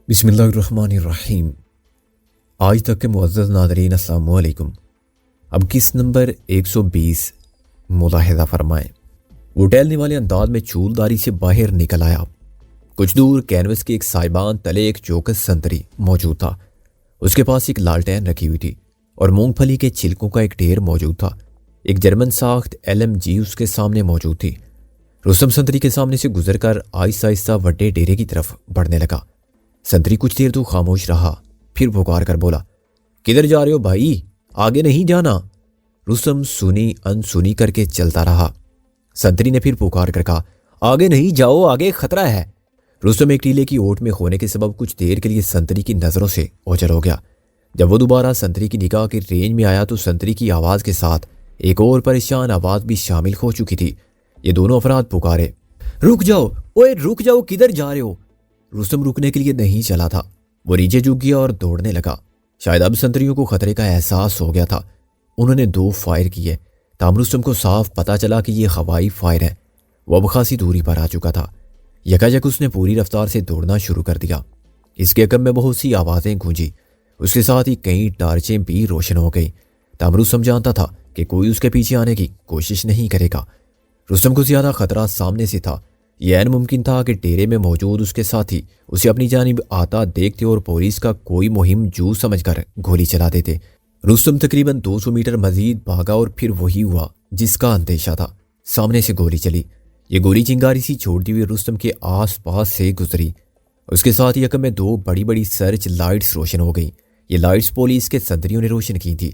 بسم اللہ الرحمن الرحیم۔ آج تک کے معزز ناظرین السلام علیکم۔ اب کس نمبر 120 ملاحظہ فرمائیں۔ وہ ٹہلنے والے انداز میں چولداری سے باہر نکل آیا۔ کچھ دور کینوس کے ایک سائبان تلے ایک چوکس سنتری موجود تھا۔ اس کے پاس ایک لالٹین رکھی ہوئی تھی اور مونگ پھلی کے چھلکوں کا ایک ڈھیر موجود تھا۔ ایک جرمن ساخت LMG اس کے سامنے موجود تھی۔ رستم سنتری کے سامنے سے گزر کر آہستہ آہستہ وڈے ڈیرے کی طرف بڑھنے لگا۔ سنتری کچھ دیر تو خاموش رہا، پھر پکار کر بولا، کدھر جا رہے ہو بھائی؟ آگے نہیں جانا۔ رستم سنی انسنی کر کے چلتا رہا۔ سنتری نے پھر پکار کر کہا، آگے نہیں جاؤ، آگے خطرہ ہے۔ رستم ایک ٹیلے کی اوٹ میں ہونے کے سبب کچھ دیر کے لیے سنتری کی نظروں سے اوجھل ہو گیا۔ جب وہ دوبارہ سنتری کی نگاہ کی رینج میں آیا تو سنتری کی آواز کے ساتھ ایک اور پریشان آواز بھی شامل ہو چکی تھی۔ یہ دونوں افراد پکارے، رک جاؤ، اوے رک جاؤ، کدھر جا رہے ہو؟ رستم رکنے کے لیے نہیں چلا تھا۔ وہ نیچے جھک گیا اور دوڑنے لگا۔ شاید اب سنتریوں کو خطرے کا احساس ہو گیا تھا۔ انہوں نے 2 فائر کیے، تاہم رستم کو صاف پتہ چلا کہ یہ ہوائی فائر ہے۔ وہ اب خاصی دوری پر آ چکا تھا۔ یکایک اس نے پوری رفتار سے دوڑنا شروع کر دیا۔ اس کے عقب میں بہت سی آوازیں گونجی، اس کے ساتھ ہی کئی ٹارچیں بھی روشن ہو گئیں۔ تاہم رستم جانتا تھا کہ کوئی اس کے پیچھے آنے کی کوشش نہیں کرے گا۔ رستم کو زیادہ خطرہ سامنے سے تھا۔ یہ عین ممکن تھا کہ ڈیرے میں موجود اس کے ساتھی اسے اپنی جانب آتا دیکھتے اور پولیس کا کوئی مہم جو سمجھ کر گولی چلا دیتے۔ رستم تقریباً 200 میٹر مزید بھاگا اور پھر وہی ہوا جس کا اندیشہ تھا۔ سامنے سے گولی چلی۔ یہ گولی چنگاری سی چھوڑتی ہوئی رستم کے آس پاس سے گزری۔ اس کے ساتھ ہی عقب میں 2 بڑی بڑی سرچ لائٹس روشن ہو گئیں۔ یہ لائٹس پولیس کے سنتریوں نے روشن کی تھی۔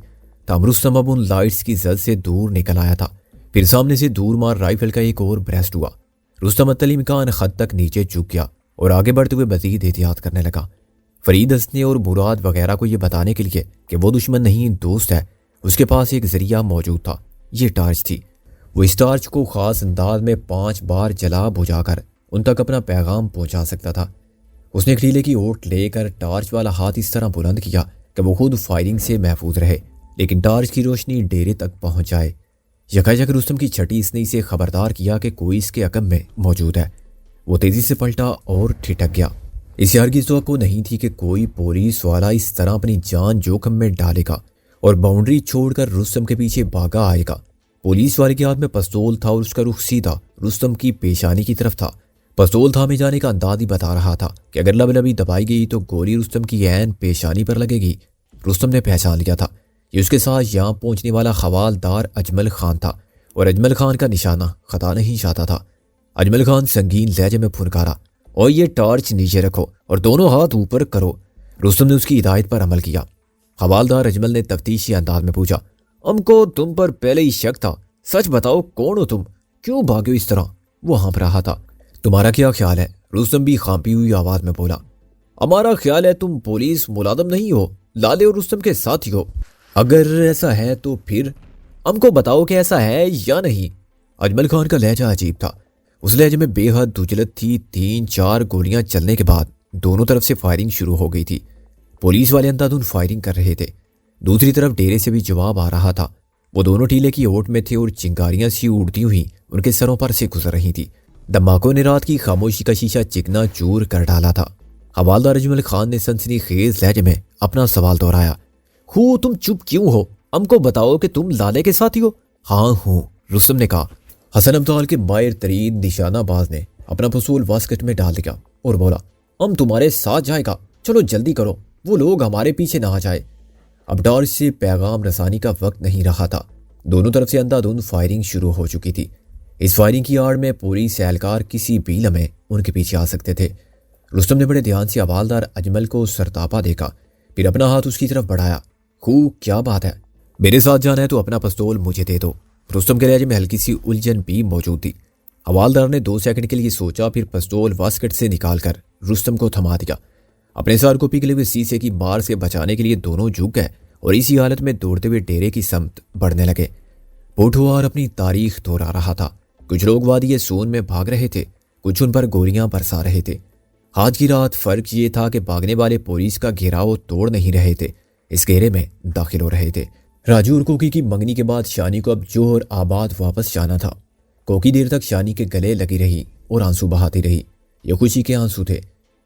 تاہم رستم اب ان لائٹس کی زد سے دور نکل آیا تھا۔ پھر سامنے سے دور مار رائفل کا ایک اور بریسٹ ہوا۔ رستم اتل امکان حد تک نیچے جھک گیا اور آگے بڑھتے ہوئے مزید احتیاط کرنے لگا۔ فرید ہنسنے اور مراد وغیرہ کو یہ بتانے کے لیے کہ وہ دشمن نہیں دوست ہے، اس کے پاس ایک ذریعہ موجود تھا۔ یہ ٹارچ تھی۔ وہ اس ٹارچ کو خاص انداز میں 5 بار جلا بجھا کر ان تک اپنا پیغام پہنچا سکتا تھا۔ اس نے ٹیلے کی اوٹ لے کر ٹارچ والا ہاتھ اس طرح بلند کیا کہ وہ خود فائرنگ سے محفوظ رہے لیکن ٹارچ کی روشنی ڈیرے تک پہنچ جائے۔ یکایک رستم کی چھٹی اس نے اسے خبردار کیا کہ کوئی اس کے عقب میں موجود ہے۔ وہ تیزی سے پلٹا اور ٹھٹک گیا۔ اسے ہرگز توقع نہیں تھی کہ کوئی پولیس والا اس طرح اپنی جان جوخم میں ڈالے گا اور باؤنڈری چھوڑ کر رستم کے پیچھے بھاگا آئے گا۔ پولیس والے کے ہاتھ میں پستول تھا اور اس کا رخ سیدھا رستم کی پیشانی کی طرف تھا۔ پستول تھامے جانے کا انداز ہی بتا رہا تھا کہ اگر لبی دبائی گئی تو گولی رستم کی عین پیشانی پر لگے گی۔ رستم نے پہچان لیا تھا یہ اس کے ساتھ یہاں پہنچنے والا حوالدار اجمل خان تھا اور اجمل خان کا نشانہ خطا نہیں چاہتا تھا۔ اجمل خان سنگین لہجے میں پھنکارا، اور یہ ٹارچ نیچے رکھو اور دونوں ہاتھ اوپر کرو۔ رستم نے اس کی ہدایت پر عمل کیا۔ حوالدار اجمل نے تفتیشی انداز میں پوچھا، ہم کو تم پر پہلے ہی شک تھا، سچ بتاؤ کون ہو تم؟ کیوں بھاگے اس طرح؟ وہ ہانپ رہا تھا۔ تمہارا کیا خیال ہے؟ رستم بھی خامپی ہوئی آواز میں بولا، ہمارا خیال ہے تم پولیس ملازم نہیں ہو، لالے اور رستم کے ساتھی ہو۔ اگر ایسا ہے تو پھر ہم کو بتاؤ کہ ایسا ہے یا نہیں۔ اجمل خان کا لہجہ عجیب تھا۔ اس لہجے میں بے حد دجلت تھی۔ 3-4 گولیاں چلنے کے بعد دونوں طرف سے فائرنگ شروع ہو گئی تھی۔ پولیس والے اندھادھند فائرنگ کر رہے تھے۔ دوسری طرف ڈیرے سے بھی جواب آ رہا تھا۔ وہ دونوں ٹیلے کی اوٹ میں تھے اور چنگاریاں سی اڑتی ہوئی ان کے سروں پر سے گزر رہی تھی۔ دھماکوں نے رات کی خاموشی کا شیشہ چکنا چور کر ڈالا تھا۔ حوالدار اجمل خان نے سنسنی خیز لہجے میں اپنا سوال دہرایا، تم چپ کیوں ہو؟ ہم کو بتاؤ کہ تم لالے کے ساتھی ہو۔ ہاں ہوں، رستم نے کہا۔ حسن ابدال کے ماہر ترین نشانہ باز نے اپنا پستول واسکٹ میں ڈال دیا اور بولا، ہم تمہارے ساتھ جائے گا، چلو جلدی کرو، وہ لوگ ہمارے پیچھے نہ آ جائے۔ اب ٹارچ سے پیغام رسانی کا وقت نہیں رہا تھا۔ دونوں طرف سے اندھادھند فائرنگ شروع ہو چکی تھی۔ اس فائرنگ کی آڑ میں پولیس اہلکار کسی بھی لمحے ان کے پیچھے آ سکتے تھے۔ رستم نے بڑے دھیان سے حوالدار اجمل کو سرتاپا دیکھا، پھر اپنا ہاتھ اس کی طرف بڑھایا۔ کیا بات ہے؟ میرے ساتھ جانا ہے تو اپنا پستول مجھے دے دو۔ رستم کے لہجے میں ہلکی سی الجھن بھی موجود تھی۔ حوالدار نے 2 سیکنڈ کے لیے سوچا، پھر پستول واسکٹ سے نکال کر رستم کو تھما دیا۔ اپنے سر کو پگھلے ہوئے سیسے کی مار سے بچانے کے لیے دونوں جھک گئے اور اسی حالت میں دوڑتے ہوئے ڈیرے کی سمت بڑھنے لگے۔ پوٹھوار اپنی تاریخ دہرا رہا تھا۔ کچھ لوگ وادی سون میں بھاگ رہے تھے، کچھ ان پر گولیاں برسا رہے تھے۔ آج کی رات فرق یہ تھا کہ بھاگنے والے پولیس کا گھیراؤ توڑ نہیں رہے تھے، اس گھیرے میں داخل ہو رہے تھے۔ راجو اور کوکی کی منگنی کے بعد شانی کو اب جوہر آباد واپس جانا تھا۔ کوکی دیر تک شانی کے گلے لگی رہی اور آنسو بہاتی رہی۔ یہ خوشی کے آنسو تھے۔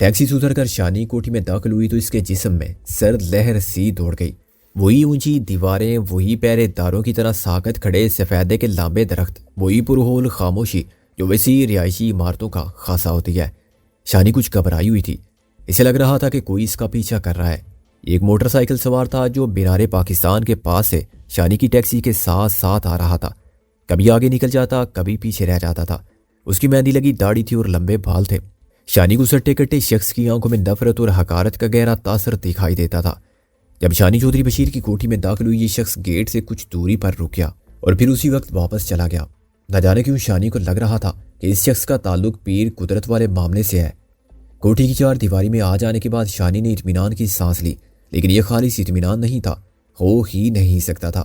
ٹیکسی سے اتر کر شانی کوٹھی میں داخل ہوئی تو اس کے جسم میں سرد لہر سی دوڑ گئی۔ وہی اونچی دیواریں، وہی پہرے داروں کی طرح ساکت کھڑے سفیدے کے لمبے درخت، وہی پرہول خاموشی جو وسیع رہائشی عمارتوں کا خاصہ ہوتی ہے۔ شانی کچھ گھبرائی ہوئی تھی، اسے لگ رہا تھا کہ کوئی اس کا پیچھا کر رہا ہے۔ ایک موٹر سائیکل سوار تھا جو مینار پاکستان کے پاس سے شانی کی ٹیکسی کے ساتھ ساتھ آ رہا تھا، کبھی آگے نکل جاتا، کبھی پیچھے رہ جاتا تھا۔ اس کی مہندی لگی داڑھی تھی اور لمبے بال تھے۔ شانی کو سٹے کٹے شخص کی آنکھوں میں نفرت اور حقارت کا گہرا تاثر دکھائی دیتا تھا۔ جب شانی چودھری بشیر کی کوٹھی میں داخل ہوئی، یہ شخص گیٹ سے کچھ دوری پر رک گیا اور پھر اسی وقت واپس چلا گیا۔ نہ جانے کیوں شانی کو لگ رہا تھا کہ اس شخص کا تعلق پیر قدرت والے معاملے سے ہے۔ کوٹھی کی چار دیواری میں آ جانے کے بعد شانی نے اطمینان کی سانس لی، لیکن یہ خالص اطمینان نہیں تھا، ہو ہی نہیں سکتا تھا۔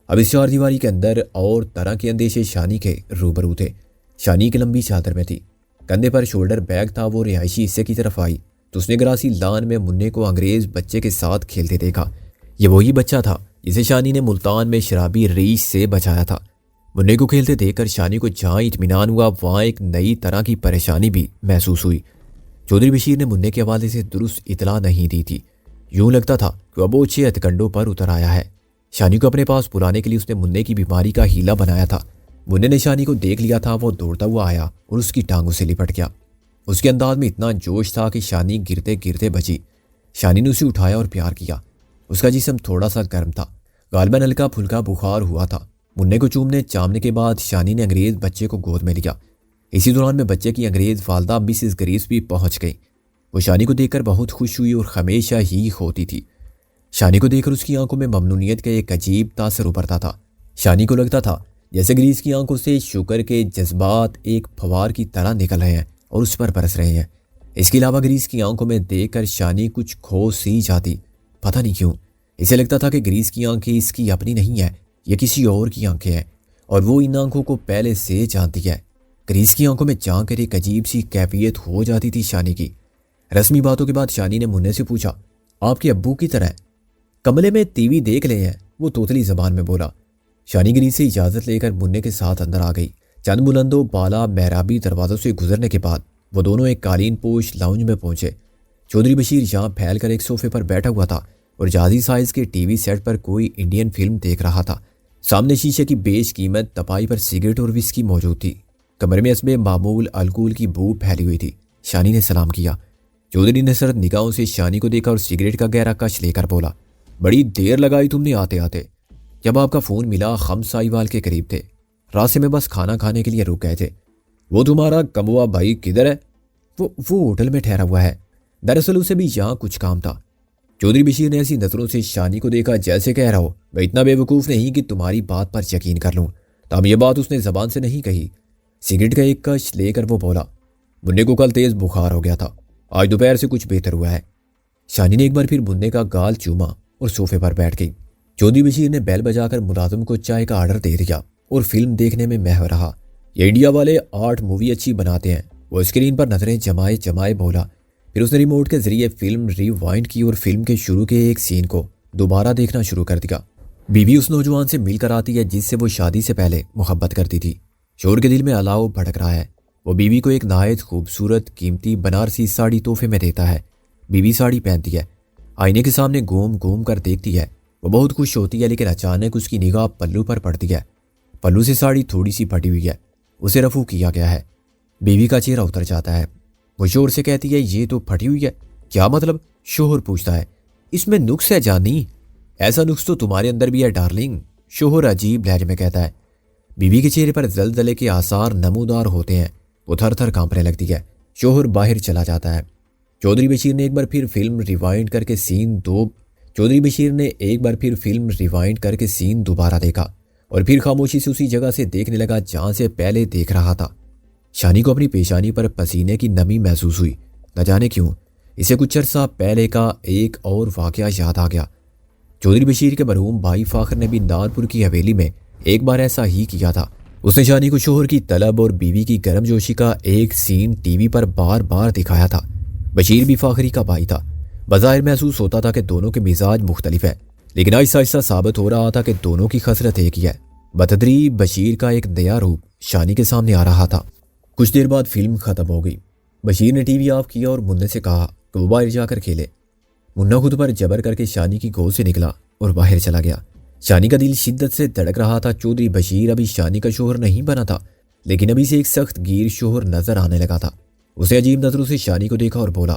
اب اس چار دیواری کے اندر اور طرح کے اندیشے شانی کے روبرو تھے۔ شانی کی لمبی چادر میں تھی، کندھے پر شولڈر بیگ تھا۔ وہ رہائشی حصے کی طرف آئی تو اس نے گراسی لان میں منے کو انگریز بچے کے ساتھ کھیلتے دیکھا۔ یہ وہی بچہ تھا جسے شانی نے ملتان میں شرابی ریش سے بچایا تھا۔ منے کو کھیلتے دیکھ کر شانی کو جہاں اطمینان ہوا، وہاں ایک نئی طرح کی پریشانی بھی محسوس ہوئی۔ چودھری بشیر نے منے کے حوالے سے درست اطلاع نہیں دی تھی، یوں لگتا تھا کہ اب وہ 6 ہتھکنڈوں پر اتر آیا ہے۔ شانی کو اپنے پاس بلانے کے لیے اس نے منے کی بیماری کا ہیلا بنایا تھا۔ منے نے شانی کو دیکھ لیا تھا، وہ دوڑتا ہوا آیا اور اس کی ٹانگوں سے لپٹ گیا۔ اس کے انداز میں اتنا جوش تھا کہ شانی گرتے گرتے بچی۔ شانی نے اسے اٹھایا اور پیار کیا۔ اس کا جسم تھوڑا سا گرم تھا، غالباً ہلکا پھلکا بخار ہوا تھا۔ منے کو چومنے چامنے کے بعد شانی نے انگریز بچے کو گود میں لیا۔ اسی دوران میں بچے کی انگریز والدہ مسز گریس بھی پہنچ گئی۔ وہ شانی کو دیکھ کر بہت خوش ہوئی اور ہمیشہ ہی ہوتی تھی۔ شانی کو دیکھ کر اس کی آنکھوں میں ممنونیت کا ایک عجیب تاثر ابھرتا تھا۔ شانی کو لگتا تھا جیسے گریس کی آنکھوں سے شکر کے جذبات ایک پھوار کی طرح نکل رہے ہیں اور اس پر برس رہے ہیں۔ اس کے علاوہ گریس کی آنکھوں میں دیکھ کر شانی کچھ کھو سی جاتی، پتہ نہیں کیوں۔ اسے لگتا تھا کہ گریس کی آنکھیں اس کی اپنی نہیں ہیں، یہ کسی اور کی آنکھیں ہیں اور وہ ان آنکھوں کو پہلے سے جانتی ہے۔ گریس کی آنکھوں میں جھانک کر ایک عجیب سی کیفیت ہو جاتی تھی شانی کی۔ رسمی باتوں کے بعد شانی نے منے سے پوچھا، آپ کے ابو کی طرح کمرے میں ٹی وی دیکھ لے ہیں؟ وہ توتلی زبان میں بولا۔ شانی گریس سے اجازت لے کر منے کے ساتھ اندر آ گئی۔ چند بلند و بالا محرابی دروازوں سے گزرنے کے بعد وہ دونوں ایک قالین پوش لاؤنج میں پہنچے۔ چودھری بشیر یہاں پھیل کر ایک صوفے پر بیٹھا ہوا تھا اور جہازی سائز کے ٹی وی سیٹ پر کوئی انڈین فلم دیکھ رہا تھا۔ سامنے شیشے کی بیش قیمت تپائی پر سگریٹ اور وسکی موجود تھی۔ کمرے میں حسب معمول الکول کی بو پھیلی ہوئی تھی۔ شانی نے سلام کیا۔ چودھری نے سرد نگاہوں سے شانی کو دیکھا اور سگریٹ کا گہرا کش لے کر بولا، بڑی دیر لگائی تم نے آتے آتے۔ جب آپ کا فون ملا ہم سائی وال کے قریب تھے، راستے میں بس کھانا کھانے کے لیے رک گئے تھے۔ وہ تمہارا کموا بھائی کدھر ہے؟ وہ ہوٹل میں ٹھہرا ہوا ہے، دراصل اسے بھی یہاں کچھ کام تھا۔ چودھری بشیر نے ایسی نظروں سے شانی کو دیکھا جیسے کہہ رہا ہو، میں اتنا بے وقوف نہیں کہ تمہاری بات پر یقین کر لوں۔ تاہم یہ بات اس نے زبان سے نہیں کہی۔ سگریٹ کا ایک کش لے کر وہ بولا، منے کو کل تیز بخار ہو گیا تھا، آج دوپہر سے کچھ بہتر ہوا ہے۔ شانی نے ایک بار پھر منے کا گال چوما اور صوفے پر بیٹھ گئی۔ چودھری بشیر نے بیل بجا کر ملازم کو چائے کا آرڈر دے دیا اور فلم دیکھنے میں محو رہا۔ یہ انڈیا والے آرٹ مووی اچھی بناتے ہیں، وہ اسکرین پر نظریں جمائے جمائے بولا۔ پھر اس نے ریموٹ کے ذریعے فلم ریوائنڈ کی اور فلم کے شروع کے ایک سین کو دوبارہ دیکھنا شروع کر دیا۔ بیوی اس نوجوان سے مل کر آتی ہے جس سے وہ شادی سے پہلے محبت کرتی تھی۔ شور کے دل میں الاؤ بھڑک رہا ہے۔ وہ بیوی کو ایک نہایت خوبصورت قیمتی بنارسی ساڑی تحفے میں دیتا ہے۔ بیوی ساڑی پہنتی ہے، آئینے کے سامنے گھوم گھوم کر دیکھتی ہے۔ وہ بہت خوش ہوتی ہے، لیکن اچانک اس کی نگاہ پلو پر پڑتی ہے۔ پلو سے ساڑی تھوڑی سی پھٹی ہوئی ہے، اسے رفو کیا گیا ہے۔ بیوی کا چہرہ اتر جاتا ہے۔ وہ شوہر سے کہتی ہے، یہ تو پھٹی ہوئی ہے، کیا مطلب؟ شوہر پوچھتا ہے، اس میں نقص ہے جانی؟ ایسا نقص تو تمہارے اندر بھی ہے ڈارلنگ، شوہر عجیب لہجے میں کہتا ہے۔ بیوی کے چہرے پر زلزلے کے آثار نمودار ہوتے ہیں، وہ تھر تھر کانپنے لگتی ہے۔ شوہر باہر چلا جاتا ہے۔ چودھری بشیر نے ایک بار پھر فلم ریوائنڈ کر کے سین دوبارہ دیکھا اور پھر خاموشی سے اسی جگہ سے دیکھنے لگا جہاں سے پہلے دیکھ رہا تھا۔ شانی کو اپنی پیشانی پر پسینے کی نمی محسوس ہوئی، نہ جانے کیوں اسے کچھ عرصہ پہلے کا ایک اور واقعہ یاد آ گیا۔ چودھری بشیر کے مرحوم بھائی فاخر نے بھی نارپور کی حویلی میں ایک بار ایسا ہی کیا تھا۔ اس نے شانی کو شوہر کی طلب اور بیوی کی گرم جوشی کا ایک سین ٹی وی پر بار بار دکھایا تھا۔ بشیر بھی فاخری کا بھائی تھا۔ بظاہر محسوس ہوتا تھا کہ دونوں کے مزاج مختلف ہیں، لیکن آہستہ آہستہ ثابت ہو رہا تھا کہ دونوں کی خسرت ایک ہی ہے۔ بتدریج بشیر کا ایک نیا روپ شانی کے سامنے آ رہا تھا۔ کچھ دیر بعد فلم ختم ہو گئی۔ بشیر نے ٹی وی آف کیا اور منہ سے کہا کہ وہ باہر جا کر کھیلے۔ منا خود پر جبر کر کے شانی کی گود سے نکلا اور باہر چلا گیا۔ شانی کا دل شدت سے دھڑک رہا تھا۔ چودھری بشیر ابھی شانی کا شوہر نہیں بنا تھا، لیکن ابھی سے ایک سخت گیر شوہر نظر آنے لگا تھا۔ اسے عجیب نظروں سے شانی کو دیکھا اور بولا،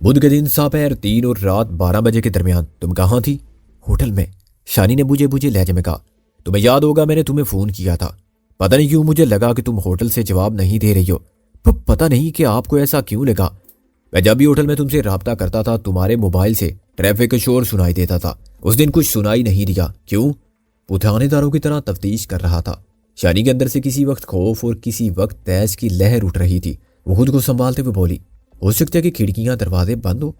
بدھ کے دن ساپہر 3 اور رات 12 بجے کے درمیان تم کہاں تھی؟ ہوٹل میں۔ شانی نے بوجھے بوجھے لہجے میں کہا، تمہیں یاد ہوگا میں نے تمہیں فون کیا تھا، پتہ نہیں کیوں مجھے لگا کہ تم ہوٹل سے جواب نہیں دے رہی ہو۔ پتہ نہیں کہ آپ کو ایسا کیوں لگا۔ میں جب بھی ہوٹل میں تم سے رابطہ کرتا تھا تمہارے موبائل سے ٹریفک کا شور سنائی دیتا تھا، اس دن کچھ سنائی نہیں دیا، کیوں؟ وہ تھانے داروں کی طرح تفتیش کر رہا تھا۔ شانی کے اندر سے کسی وقت خوف اور کسی وقت تیز کی لہر اٹھ رہی تھی۔ وہ خود کو سنبھالتے ہوئے بولی، ہو سکتا ہے کہ کھڑکیاں دروازے بند ہو،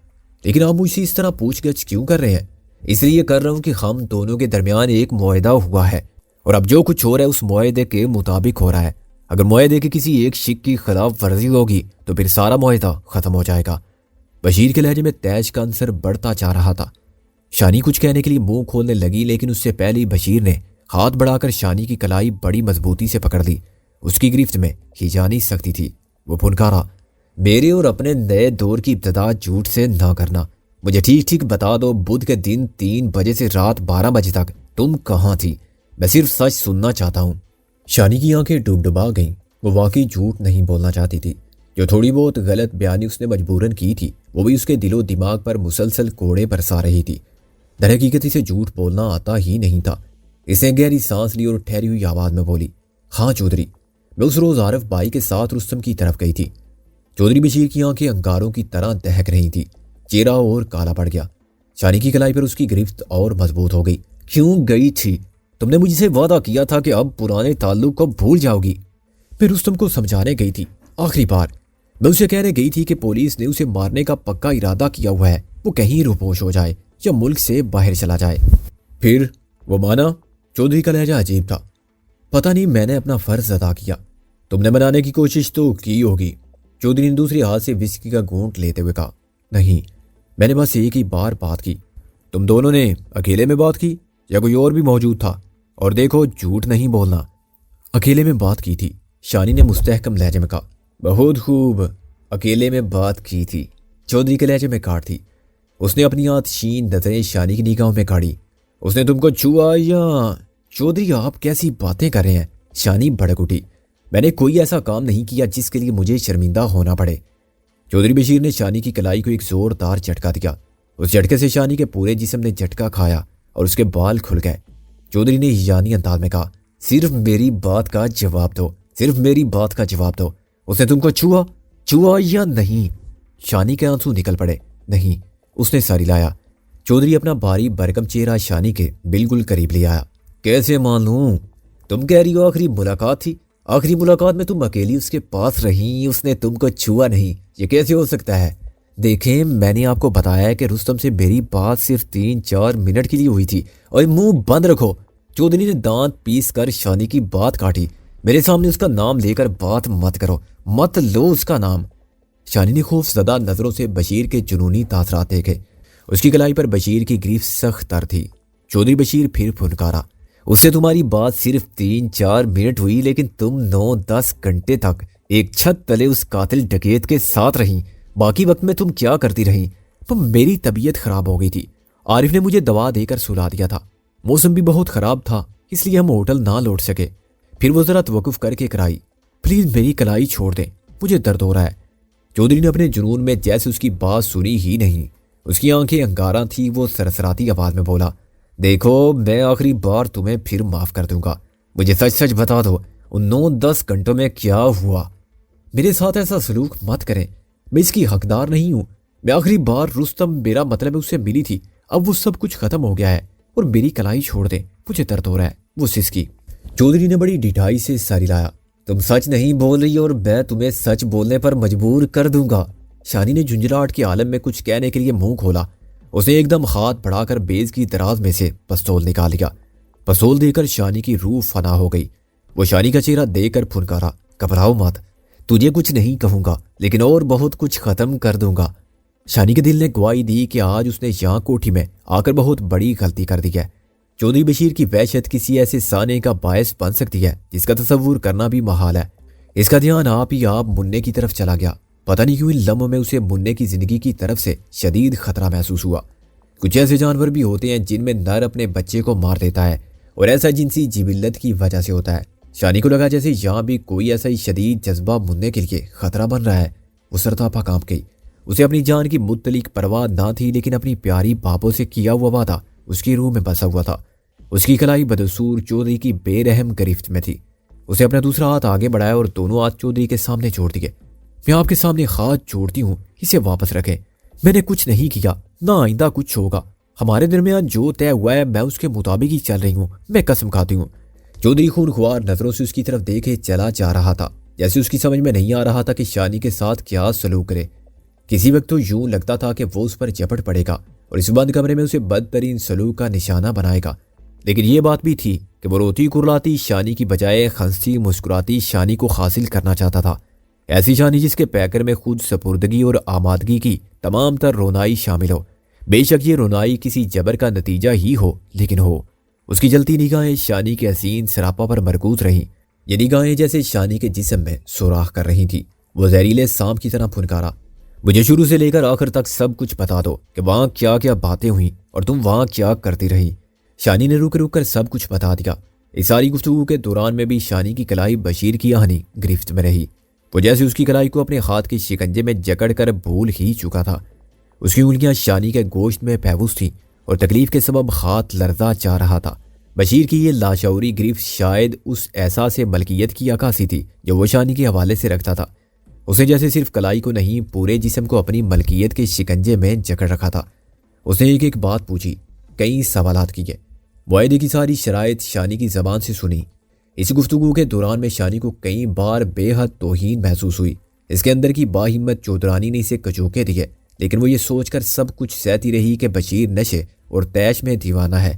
لیکن آپ مجھ سے اس طرح پوچھ گچھ کیوں کر رہے ہیں؟ اس لیے کر رہا ہوں کہ ہم دونوں کے درمیان ایک معاہدہ ہوا ہے، اور اب جو کچھ ہو رہا ہے اس معاہدے کے مطابق ہو رہا ہے۔ اگر معاہدے کے کسی ایک شق کی خلاف ورزی ہوگی تو پھر سارا معاہدہ ختم ہو جائے گا۔ بشیر کے لہجے میں تیش کا عنصر بڑھتا جا رہا تھا۔ شانی کچھ کہنے کے لیے منہ کھولنے لگی، لیکن اس سے پہلے بشیر نے ہاتھ بڑھا کر شانی کی کلائی بڑی مضبوطی سے پکڑ لی۔ اس کی گرفت میں کی جانی سکتی تھی۔ وہ پھنکارا، میرے اور اپنے نئے دور کی ابتدا جھوٹ سے نہ کرنا۔ مجھے ٹھیک ٹھیک بتا دو، بدھ کے دن 3 بجے سے رات 12 بجے تک تم کہاں تھی؟ میں صرف سچ سننا چاہتا ہوں۔ شانی کی آنکھیں ڈبڈبا گئیں۔ وہ واقعی جھوٹ نہیں بولنا چاہتی تھی۔ جو تھوڑی بہت غلط بیانی اس نے مجبوراً کی تھی، وہ بھی اس کے دل و دماغ پر مسلسل کوڑے برسا رہی تھی۔ در حقیقت اسے جھوٹ بولنا آتا ہی نہیں تھا۔ اس نے گہری سانس لی اور ٹھہری ہوئی آواز میں بولی، ہاں چودھری، میں اس روز عارف بھائی کے ساتھ رستم کی طرف گئی تھی۔ چودھری بشیر کی آنکھیں انگاروں کی طرح دہک رہی تھی۔ چہرہ اور کالا پڑ گیا۔ شانی کی کلائی پر اس کی گرفت اور مضبوط ہو گئی۔ کیوں گئی تھی؟ تم نے مجھ سے وعدہ کیا تھا کہ اب پرانے تعلق کو بھول جاؤ گی۔ پھر رستم کو سمجھانے گئی تھی۔ آخری بار میں اسے کہنے گئی تھی کہ پولیس نے اسے مارنے کا پکا ارادہ کیا ہوا ہے، وہ کہیں روپوش ہو جائے یا ملک سے باہر چلا جائے۔ پھر وہ مانا؟ چودھری کا لہجہ عجیب تھا۔ پتہ نہیں، میں نے اپنا فرض ادا کیا۔ تم نے منانے کی کوشش تو کی ہوگی۔ چودھری نے دوسری ہاتھ سے وسکی کا گھونٹ لیتے ہوئے کہا، نہیں، میں نے بس ایک ہی بار بات کی۔ تم دونوں نے اکیلے میں بات کی یا کوئی اور بھی موجود تھا؟ اور دیکھو، جھوٹ نہیں بولنا۔ اکیلے میں بات کی تھی، شانی نے مستحکم لہجے میں کہا۔ بہت خوب، اکیلے میں بات کی تھی، چودھری کے لہجے میں کاٹ تھی۔ اس نے اپنی آتشین نظریں شانی کی نگاہوں میں گاڑی۔ اس نے تم کو چھوا یا؟ چودھری، آپ کیسی باتیں کر رہے ہیں؟ شانی بھڑک اٹھی۔ میں نے کوئی ایسا کام نہیں کیا جس کے لیے مجھے شرمندہ ہونا پڑے۔ چودھری بشیر نے شانی کی کلائی کو ایک زوردار جھٹکا دیا۔ اس جھٹکے سے شانی کے پورے جسم نے جھٹکا کھایا اور اس کے بال کھل گئے۔ چودھری نے ہیجانی انداز میں کہا، صرف میری بات کا جواب دو، صرف میری بات کا جواب دو۔ اس نے تم کو چھوا یا نہیں؟ شانی کے آنسو نکل پڑے۔ نہیں، اس نے سر ہلایا۔ چودھری اپنا بھاری برکم چہرہ شانی کے بالکل قریب لے آیا۔ کیسے معلوم؟ تم کہہ رہی ہو آخری ملاقات تھی، آخری ملاقات میں تم اکیلی اس کے پاس رہیں، اس نے تم کو چھوا نہیں، یہ کیسے ہو سکتا ہے؟ دیکھیں، میں نے آپ کو بتایا ہے کہ رستم سے میری بات صرف 3-4 منٹ کے لیے ہوئی تھی، اور منہ بند رکھو۔ چودھری نے دانت پیس کر شانی کی بات کاٹی۔ میرے سامنے اس کا نام لے کر بات مت کرو، مت لو اس کا نام۔ شانی نے خوف زدہ نظروں سے بشیر کے جنونی تاثرات دیکھے۔ اس کی کلائی پر بشیر کی گریف سخت تر تھی۔ چودھری بشیر پھر پھنکارا، اس سے تمہاری بات صرف 3-4 منٹ ہوئی، لیکن تم 9-10 گھنٹے تک ایک چھت تلے اس قاتل ڈکیت کے ساتھ رہیں۔ باقی وقت میں تم کیا کرتی رہیں؟ میری طبیعت خراب ہو گئی تھی، عارف نے مجھے دوا دے کر سلا دیا تھا، موسم بھی بہت خراب تھا، اس لیے ہم ہوٹل نہ لوٹ سکے۔ پھر وہ ذرا توقف کر کے کرائی، پلیز میری کلائی چھوڑ دیں، مجھے درد ہو رہا ہے۔ چودھری نے اپنے جنون میں جیسے اس کی بات سنی ہی نہیں، اس کی آنکھیں انگاراں تھی۔ وہ سرسراتی آواز میں بولا، دیکھو، میں آخری بار تمہیں پھر معاف کر دوں گا، مجھے سچ سچ بتا دو، ان 9-10 گھنٹوں میں کیا ہوا؟ میرے ساتھ ایسا سلوک مت کریں، میں اس کی حقدار نہیں ہوں۔ میں آخری بار رستم، میرا مطلب ہے، اس سے ملی تھی، اب وہ سب کچھ ختم ہو گیا ہے، اور میری کلائی چھوڑ دیں، مجھے درد ہو رہا ہے۔ وہ سسکی۔ چودھری نے بڑی ڈٹائی سے سر ہلایا، تم سچ نہیں بول رہی اور میں تمہیں سچ بولنے پر مجبور کر دوں گا۔ شانی نے جھنجھلاہٹ کے عالم میں کچھ کہنے کے لیے منہ کھولا۔ اس نے ایک دم ہاتھ بڑھا کر بیز کی دراز میں سے پستول نکال لیا۔ پستول دے کر شانی کی روح فنا ہو گئی۔ وہ شانی کا چہرہ دے کر پھنکارا، گھبراؤ مت، تجھے کچھ نہیں کہوں گا، لیکن اور بہت کچھ ختم کر دوں گا۔ شانی کے دل نے گواہی دی کہ آج اس نے یہاں کوٹھی میں آ کر بہت بڑی غلطی کر دی ہے۔ چودھری بشیر کی وحشت کسی ایسے سانے کا باعث بن سکتی ہے جس کا تصور کرنا بھی محال ہے۔ اس کا دھیان آپ مننے کی طرف چلا گیا۔ پتہ نہیں کیوں ان لمحوں میں اسے منّے کی زندگی کی طرف سے شدید خطرہ محسوس ہوا۔ کچھ ایسے جانور بھی ہوتے ہیں جن میں نر اپنے بچے کو مار دیتا ہے، اور ایسا جنسی جبلت کی وجہ سے ہوتا ہے۔ شانی کو لگا جیسے یہاں بھی کوئی ایسا ہی شدید جذبہ منّے کے لیے خطرہ بن رہا ہے۔ وہ سرتاپا کانپ گئی۔ اسے اپنی جان کی متعلق پرواہ نہ تھی، لیکن اپنی پیاری بابوں سے کیا ہوا وعدہ اس کی روح میں بسا ہوا تھا۔ اس کی کلائی بدسور چودھری کی بے رحم گرفت میں تھی۔ اسے اپنا دوسرا ہاتھ آگے بڑھایا اور دونوں ہاتھ چودھری کے سامنے چھوڑ دیے۔ میں آپ کے سامنے ہاتھ جوڑتی ہوں، اسے واپس رکھیں۔ میں نے کچھ نہیں کیا، نہ آئندہ کچھ ہوگا۔ ہمارے درمیان جو طے ہوا ہے میں اس کے مطابق ہی چل رہی ہوں، میں قسم کھاتی ہوں۔ چودھری خونخوار نظروں سے اس کی طرف دیکھے چلا جا رہا تھا، جیسے اس کی سمجھ میں نہیں آ رہا تھا کہ شانی کے ساتھ کیا سلوک کرے۔ کسی وقت تو یوں لگتا تھا کہ وہ اس پر جھپٹ پڑے گا اور اس بند کمرے میں اسے بدترین سلوک کا نشانہ بنائے گا، لیکن یہ بات بھی تھی کہ وہ روتی کرلاتی شانی کی بجائے ہنستی مسکراتی شانی کو حاصل کرنا چاہتا تھا۔ ایسی شانی جس کے پیکر میں خود سپردگی اور آمادگی کی تمام تر رونائی شامل ہو۔ بے شک یہ رونائی کسی جبر کا نتیجہ ہی ہو، لیکن ہو۔ اس کی جلتی نگاہیں شانی کے حسین سراپا پر مرکوز رہیں۔ یہ نگاہیں جیسے شانی کے جسم میں سوراخ کر رہی تھی۔ وہ زہریلے سانپ کی طرح پھنکارا، مجھے شروع سے لے کر آخر تک سب کچھ بتا دو کہ وہاں کیا کیا باتیں ہوئیں اور تم وہاں کیا کرتی رہی۔ شانی نے رک رک کر سب کچھ بتا دیا۔ اس ساری گفتگو کے دوران میں بھی شانی کی کلائی بشیر کی آہنی گرفت میں رہی۔ وہ جیسے اس کی کلائی کو اپنے ہاتھ کے شکنجے میں جکڑ کر بھول ہی چکا تھا۔ اس کی انگلیاں شانی کے گوشت میں پیوست تھیں اور تکلیف کے سبب ہاتھ لرزا جا رہا تھا۔ بشیر کی یہ لاشعوری گرفت شاید اس احساس ملکیت کی عکاسی تھی جو وہ شانی کے حوالے سے رکھتا تھا۔ اسے جیسے صرف کلائی کو نہیں پورے جسم کو اپنی ملکیت کے شکنجے میں جکڑ رکھا تھا۔ اس نے ایک ایک بات پوچھی، کئی سوالات کیے، معاہدے کی ساری شرائط شانی کی زبان سے سنی۔ اس گفتگو کے دوران میں شانی کو کئی بار بے حد توہین محسوس ہوئی۔ اس کے اندر کی باہمت چودرانی نے اسے کچوکے دیے، لیکن وہ یہ سوچ کر سب کچھ سہتی رہی کہ بشیر نشے اور تیش میں دیوانہ ہے۔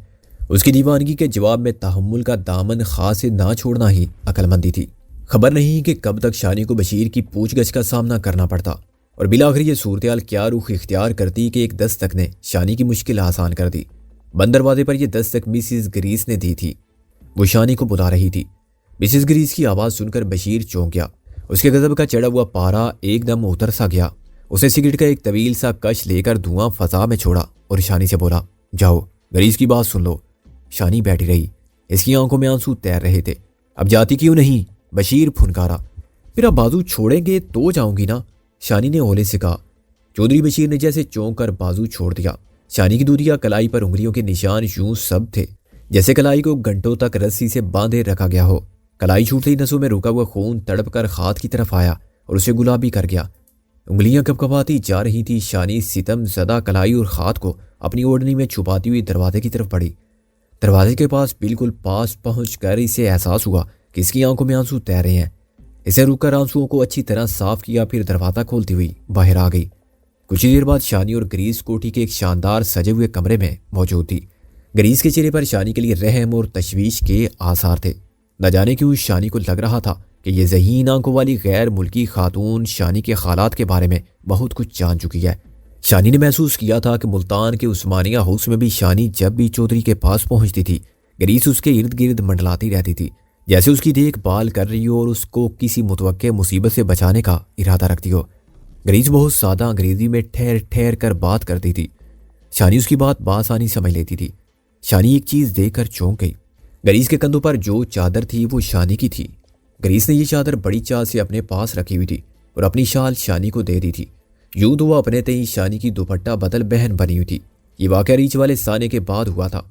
اس کی دیوانگی کے جواب میں تحمل کا دامن خاص سے نہ چھوڑنا ہی عقل مندی تھی۔ خبر نہیں کہ کب تک شانی کو بشیر کی پوچھ گچھ کا سامنا کرنا پڑتا، اور بالآخر یہ صورتحال کیا رخ اختیار کرتی کہ ایک دستک نے شانی کی مشکل آسان کر دی۔ بند دروازے پر یہ دستک مسز گریس نے دی تھی۔ وہ شانی کو بلا رہی تھی۔ مسز گریس کی آواز سن کر بشیر چونک گیا۔ اس کے غضب کا چڑھا ہوا پارا ایک دم اتر سا گیا۔ اسے سگریٹ کا ایک طویل سا کش لے کر دھواں فضا میں چھوڑا اور شانی سے بولا، جاؤ گریس کی بات سن لو۔ شانی بیٹھی رہی، اس کی آنکھوں میں آنسو تیر رہے تھے۔ اب جاتی کیوں نہیں؟ بشیر پھنکارا۔ میرا بازو چھوڑیں گے تو جاؤں گی نا، شانی نے ہولے سے کہا۔ چودھری بشیر نے جیسے چونک کر بازو چھوڑ دیا۔ شانی کی دودھیا کلائی پر انگلیوں کے نشان یوں سب تھے جیسے کلائی کو گھنٹوں تک رسی سے باندھے رکھا گیا ہو۔ کلائی چھوٹتے ہی نسوں میں رکا ہوا خون تڑپ کر ہاتھ کی طرف آیا اور اسے گلابی کر گیا۔ انگلیاں کپکپاتی جا رہی تھی۔ شانی ستم زدہ کلائی اور ہاتھ کو اپنی اوڑھنی میں چھپاتی ہوئی دروازے کی طرف بڑھی۔ دروازے کے پاس بالکل پاس پہنچ کر اسے احساس ہوا کہ اس کی آنکھوں میں آنسو تیر رہے ہیں۔ اسے رک کر آنسوؤں کو اچھی طرح صاف کیا، پھر دروازہ کھولتی ہوئی باہر آ گئی۔ کچھ دیر بعد شانی اور گریس کوٹھی کے ایک شاندار سجے ہوئے کمرے میں موجود تھی۔ گریس کے چہرے پر شانی کے لیے رحم اور تشویش کے آثار تھے۔ نہ جانے کیوں شانی کو لگ رہا تھا کہ یہ ذہین آنکھوں والی غیر ملکی خاتون شانی کے حالات کے بارے میں بہت کچھ جان چکی ہے۔ شانی نے محسوس کیا تھا کہ ملتان کے عثمانیہ ہاؤس میں بھی شانی جب بھی چودھری کے پاس پہنچتی تھی، گریس اس کے ارد گرد منڈلاتی رہتی تھی، جیسے اس کی دیکھ بھال کر رہی ہو اور اس کو کسی متوقع مصیبت سے بچانے کا ارادہ رکھتی ہو۔ گریس بہت سادہ انگریزی میں ٹھہر ٹھہر کر بات کرتی تھی۔ شانی اس کی بات بآسانی سمجھ لیتی تھی۔ شانی ایک چیز دیکھ کر چونک گئی۔ گریس کے کندھوں پر جو چادر تھی وہ شانی کی تھی۔ گریس نے یہ چادر بڑی چاہ سے اپنے پاس رکھی ہوئی تھی اور اپنی شال شانی کو دے دی تھی۔ یوں تو وہ اپنے تئیں شانی کی دوپٹہ بدل بہن بنی ہوئی تھی۔ یہ واقعہ ریچھ والے سانے کے بعد ہوا تھا۔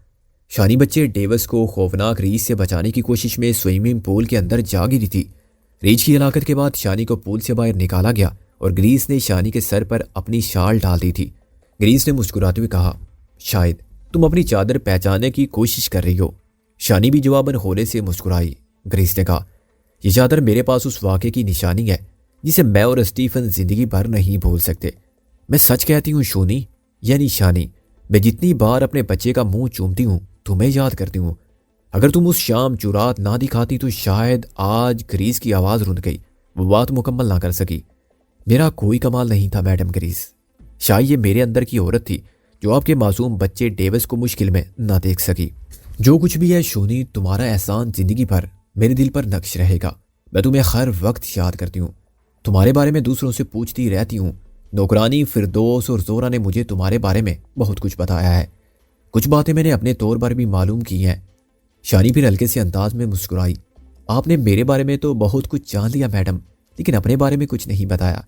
شانی بچے ڈیوس کو خوفناک ریچھ سے بچانے کی کوشش میں سوئمنگ پول کے اندر جا گری تھی۔ ریچھ کی ہلاکت کے بعد شانی کو پول سے باہر نکالا گیا اور گریس نے شانی کے سر پر اپنی شال ڈال دی تھی۔ گریس نے مسکراتے ہوئے کہا، شاید تم اپنی چادر پہچاننے کی کوشش کر رہی ہو۔ شانی بھی جواباً ہولے سے مسکرائی۔ گریس نے کہا، یہ چادر میرے پاس اس واقعے کی نشانی ہے جسے میں اور اسٹیفن زندگی بھر نہیں بھول سکتے۔ میں سچ کہتی ہوں شونی، یعنی شانی، میں جتنی بار اپنے بچے کا منہ چومتی ہوں تمہیں یاد کرتی ہوں۔ اگر تم اس شام جرات نہ دکھاتی تو شاید آج گریس کی آواز رند گئی، وہ بات مکمل نہ کر سکی۔ میرا کوئی کمال نہیں تھا میڈم گریس، شاید یہ میرے اندر کی عورت تھی جو آپ کے معصوم بچے ڈیوس کو مشکل میں نہ دیکھ سکی۔ جو کچھ بھی ہے شونی، تمہارا احسان زندگی بھر میرے دل پر نقش رہے گا۔ میں تمہیں ہر وقت یاد کرتی ہوں۔ تمہارے بارے میں دوسروں سے پوچھتی رہتی ہوں۔ نوکرانی، فردوس اور زورا نے مجھے تمہارے بارے میں بہت کچھ بتایا ہے۔ کچھ باتیں میں نے اپنے طور پر بھی معلوم کی ہیں۔ شانی پھر ہلکے سے انداز میں مسکرائی۔ آپ نے میرے بارے میں تو بہت کچھ جان لیا میڈم، لیکن اپنے بارے میں کچھ نہیں بتایا۔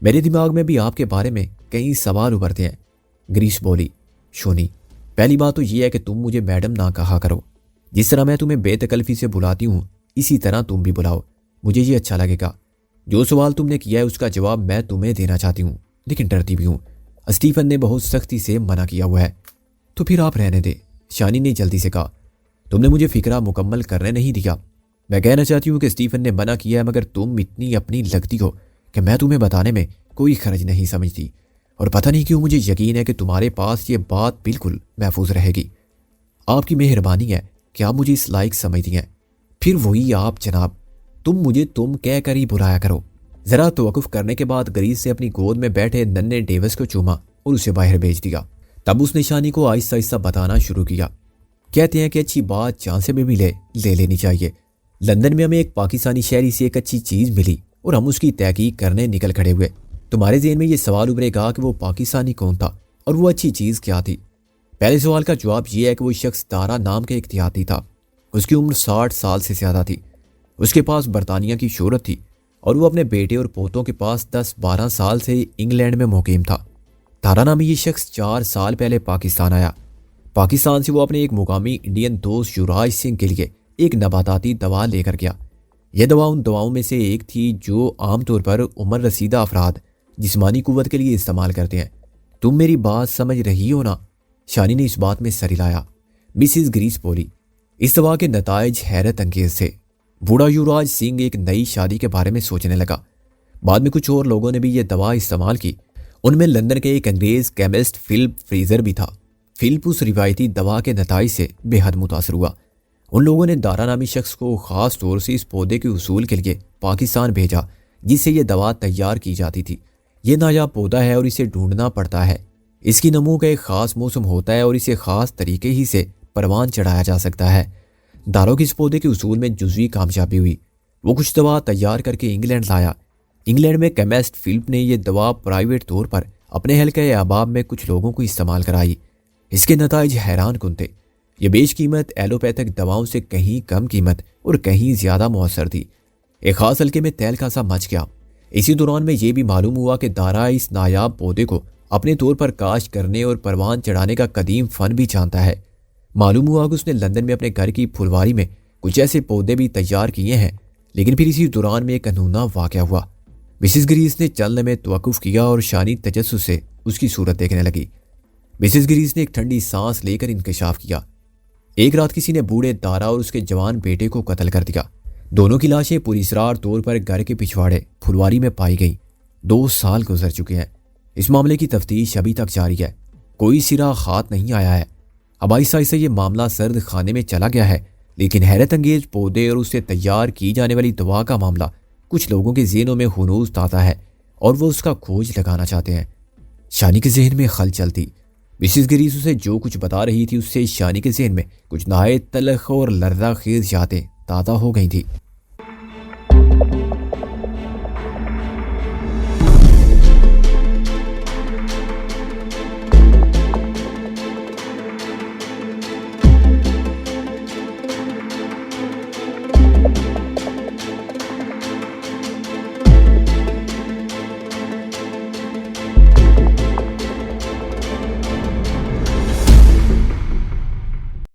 میرے دماغ میں بھی آپ کے بارے میں کئی سوال ابھرتے ہیں۔ گریس بولی۔ شونی، پہلی بات تو یہ ہے کہ تم مجھے میڈم نہ کہا کرو۔ جس طرح میں تمہیں بے تکلفی سے بلاتی ہوں اسی طرح تم بھی بلاؤ، مجھے یہ اچھا لگے گا۔ جو سوال تم نے کیا ہے اس کا جواب میں تمہیں دینا چاہتی ہوں، لیکن ڈرتی بھی ہوں۔ اسٹیفن نے بہت سختی سے منع کیا ہوا ہے۔ تو پھر آپ رہنے دے، شانی نے جلدی سے کہا۔ تم نے مجھے فکرہ مکمل کرنے نہیں دیا۔ میں کہنا چاہتی ہوں کہ اسٹیفن نے منع کیا ہے، مگر تم اتنی اپنی لگتی ہو کہ میں تمہیں بتانے میں کوئی خرج نہیں سمجھتی، اور پتہ نہیں کیوں مجھے یقین ہے کہ تمہارے پاس یہ بات بالکل محفوظ رہے گی۔ آپ کی مہربانی ہے کہ آپ مجھے اس لائق سمجھتی ہیں۔ پھر وہی آپ جناب، تم مجھے تم کہہ کر ہی بلایا کرو۔ ذرا توقف کرنے کے بعد گریس سے اپنی گود میں بیٹھے ننھے ڈیوس کو چوما اور اسے باہر بھیج دیا۔ تب اس نے شانی کو آہستہ آہستہ بتانا شروع کیا۔ کہتے ہیں کہ اچھی بات چانسے میں بھی لے لینی چاہیے۔ لندن میں ہمیں ایک پاکستانی شہری سے ایک اچھی چیز ملی اور ہم اس کی تحقیق کرنے نکل کھڑے ہوئے۔ تمہارے ذہن میں یہ سوال ابھرے گا کہ وہ پاکستانی کون تھا اور وہ اچھی چیز کیا تھی۔ پہلے سوال کا جواب یہ ہے کہ وہ شخص دارا نام کے ایک دیہاتی تھا۔ اس کی عمر 60 سال سے زیادہ تھی۔ اس کے پاس برطانیہ کی شہرت تھی اور وہ اپنے بیٹے اور پوتوں کے پاس 10-12 سال سے انگلینڈ میں مقیم تھا۔ دارا نامی یہ شخص 4 سال پہلے پاکستان آیا۔ پاکستان سے وہ اپنے ایک مقامی انڈین دوست یوراج سنگھ کے لیے ایک نباتاتی دوا لے کر گیا۔ یہ دوا ان دواؤں میں سے ایک تھی جو عام طور پر عمر رسیدہ افراد جسمانی قوت کے لیے استعمال کرتے ہیں۔ تم میری بات سمجھ رہی ہو نا؟ شانی نے اس بات میں سر ہلایا۔ مسز گریس بولی۔ اس دوا کے نتائج حیرت انگیز تھے۔ بوڑھا یوراج سنگھ ایک نئی شادی کے بارے میں سوچنے لگا۔ بعد میں کچھ اور لوگوں نے بھی یہ دوا استعمال کی۔ ان میں لندن کے ایک انگریز کیمسٹ فلپ فریزر بھی تھا۔ فلپ اس روایتی دوا کے نتائج سے بے حد متاثر ہوا۔ ان لوگوں نے دارا نامی شخص کو خاص طور سے اس پودے کے حصول کے لیے پاکستان بھیجا جس سے یہ دوا تیار کی جاتی تھی۔ یہ نایاب پودا ہے اور اسے ڈھونڈنا پڑتا ہے۔ اس کی نمو کا ایک خاص موسم ہوتا ہے اور اسے خاص طریقے ہی سے پروان چڑھایا جا سکتا ہے۔ داروں کی اس پودے کے حصول میں جزوی کامیابی ہوئی۔ وہ کچھ دوا تیار کر کے انگلینڈ لایا۔ انگلینڈ میں کیمسٹ فلپ نے یہ دوا پرائیویٹ طور پر اپنے حلقہ احباب میں کچھ لوگوں کو استعمال کرائی۔ اس کے نتائج حیران کن تھے۔ یہ بیش قیمت ایلوپیتھک دواؤں سے کہیں کم قیمت اور کہیں زیادہ مؤثر تھی۔ ایک خاص حلقے میں تہلکہ سا مچ گیا۔ اسی دوران میں یہ بھی معلوم ہوا کہ دارا اس نایاب پودے کو اپنے طور پر کاشت کرنے اور پروان چڑھانے کا قدیم فن بھی جانتا ہے۔ معلوم ہوا کہ اس نے لندن میں اپنے گھر کی پھلواری میں کچھ ایسے پودے بھی تیار کیے ہیں، لیکن پھر اسی دوران میں ایک انہونا واقعہ ہوا۔ مسز گریس نے چلنے میں توقف کیا اور شانی تجسس سے اس کی صورت دیکھنے لگی۔ مسز گریس نے ایک ٹھنڈی سانس لے کر انکشاف کیا۔ ایک رات کسی نے بوڑھے دارا اور اس کے جوان بیٹے کو قتل کر دیا۔ دونوں کی لاشیں پوری اسرار طور پر گھر کے پچھواڑے پھلواری میں پائی گئیں۔ 2 سال گزر چکے ہیں۔ اس معاملے کی تفتیش ابھی تک جاری ہے۔ کوئی سرا خات نہیں آیا ہے۔ اب آہستہ آہستہ یہ معاملہ سرد خانے میں چلا گیا ہے، لیکن حیرت انگیز پودے اور اس سے تیار کی جانے والی دوا کا معاملہ کچھ لوگوں کے ذہنوں میں ہنوز تازہ ہے اور وہ اس کا کھوج لگانا چاہتے ہیں۔ شانی کے ذہن میں خلچل تھی۔ مسز گریس اسے جو کچھ بتا رہی تھی اس سے شانی کے ذہن میں کچھ نہایت تلخ اور لرزہ خیز یادیں تازہ ہو گئی تھی۔